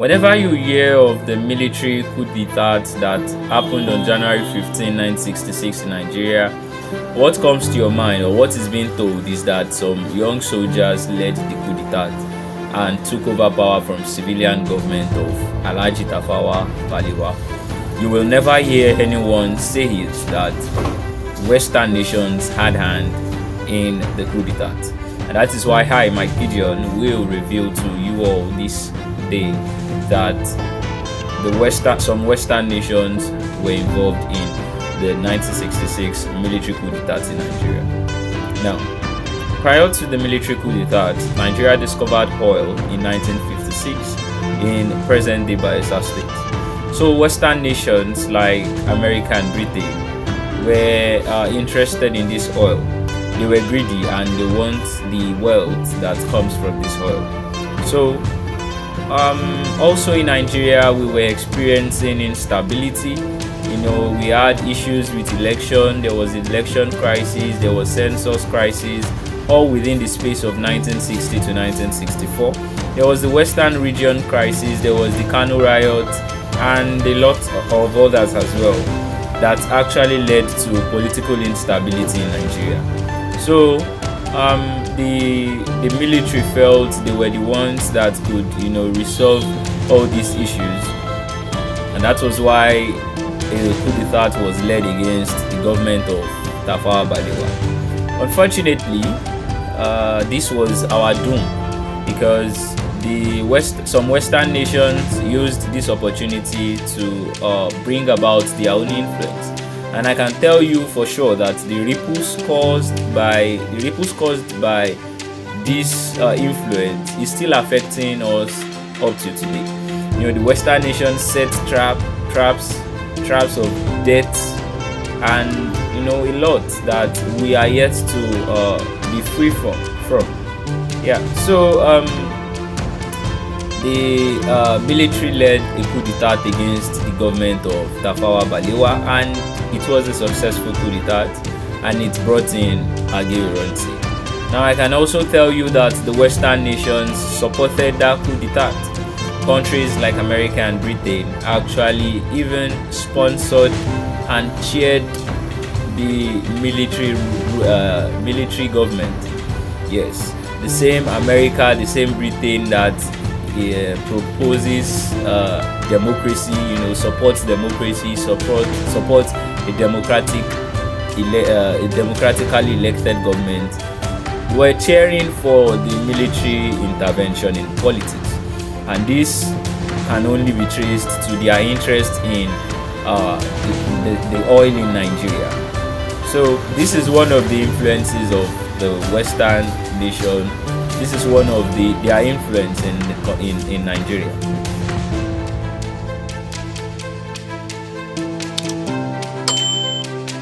Whenever you hear of the military coup d'etat that happened on January 15, 1966 in Nigeria, what comes to your mind, or what is being told, is that some young soldiers led the coup d'etat and took over power from civilian government of Alhaji Tafawa Balewa. You will never hear anyone say it that Western nations had hand in the coup d'etat. And that is why I, Mike Gideon, will reveal to you all this day that some Western nations were involved in the 1966 military coup d'etat in Nigeria. Now, prior to the military coup d'etat, Nigeria discovered oil in 1956 in present-day Bayelsa State. So Western nations like America and Britain were interested in this oil. They were greedy and they want the wealth that comes from this oil. So also in Nigeria, we were experiencing instability. We had issues with election. There was election crisis. There was census crisis, all within the space of 1960 to 1964. There was the Western region crisis. There was the Kano riot, and a lot of others as well that actually led to political instability in Nigeria. So the military felt they were the ones that could resolve all these issues, and that was why a coup d'etat was led against the government of Tafawa Balewa. Unfortunately, this was our doom, because some Western nations used this opportunity to bring about their own influence. And I can tell you for sure that the ripples caused by this influence is still affecting us up to today. The Western nations set traps of debt, and a lot that we are yet to be free from. So the military led a coup d'etat against the government of Tafawa Balewa, and it was a successful coup d'etat, and it brought in Aguiyi Ironsi. Now I can also tell you that the Western nations supported that coup d'etat. Countries like America and Britain actually even sponsored and cheered the military government. Yes, the same America, the same Britain that proposes democracy, supports democracy, supports a democratically elected government, were cheering for the military intervention in politics. And this can only be traced to their interest in the oil in Nigeria. So this is one of the influences of the Western nation. This is one of their influence in Nigeria.